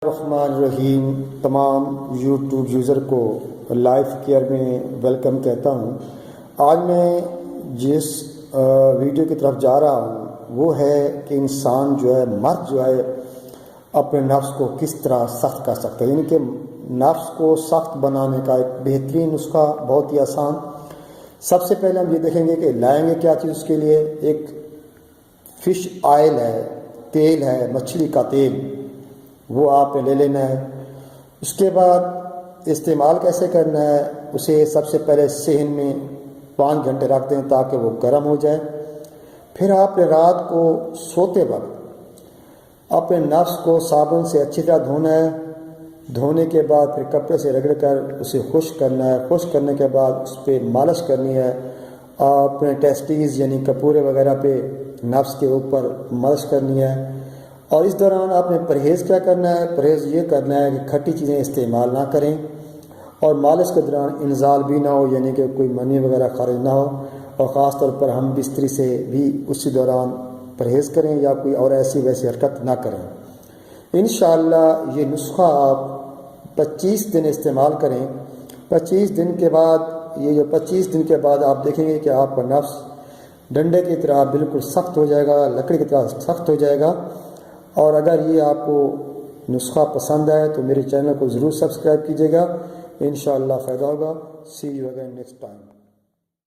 الرحمن الرحیم تمام یوٹیوب یوزر کو لائف کیئر میں ویلکم کہتا ہوں۔ آج میں جس ویڈیو کی طرف جا رہا ہوں وہ ہے کہ انسان جو ہے مرد جو ہے اپنے نفس کو کس طرح سخت کر سکتا ہے، یعنی کہ نفس کو سخت بنانے کا ایک بہترین نسخہ بہت ہی آسان۔ سب سے پہلے ہم یہ دیکھیں گے کہ لائیں گے کیا چیز اس کے لیے۔ ایک فش آئل ہے، تیل ہے، مچھلی کا تیل، وہ آپ نے لے لینا ہے۔ اس کے بعد استعمال کیسے کرنا ہے، اسے سب سے پہلے صحن میں 5 گھنٹے رکھ دیں تاکہ وہ گرم ہو جائے۔ پھر آپ نے رات کو سوتے وقت اپنے نفس کو صابن سے اچھی طرح دھونا ہے۔ دھونے کے بعد پھر کپڑے سے رگڑ کر اسے خشک کرنا ہے۔ خشک کرنے کے بعد اس پہ مالش کرنی ہے، اور اپنے ٹیسٹیز یعنی کپورے وغیرہ پہ نفس کے اوپر مالش کرنی ہے۔ اور اس دوران آپ نے پرہیز کیا کرنا ہے؟ پرہیز یہ کرنا ہے کہ کھٹی چیزیں استعمال نہ کریں، اور مالش کے دوران انزال بھی نہ ہو، یعنی کہ کوئی منی وغیرہ خارج نہ ہو، اور خاص طور پر ہم بستری سے بھی اسی دوران پرہیز کریں یا کوئی اور ایسی ویسی حرکت نہ کریں۔ انشاءاللہ یہ نسخہ آپ 25 دن استعمال کریں۔ 25 دن کے بعد جو 25 دن کے بعد آپ دیکھیں گے کہ آپ کا نفس ڈنڈے کی طرح بالکل سخت ہو جائے گا، لکڑی کی طرح سخت ہو جائے گا۔ اور اگر یہ آپ کو نسخہ پسند آئے تو میرے چینل کو ضرور سبسکرائب کیجیے گا، انشاءاللہ فائدہ ہوگا۔ سی یو اگین نیکسٹ ٹائم۔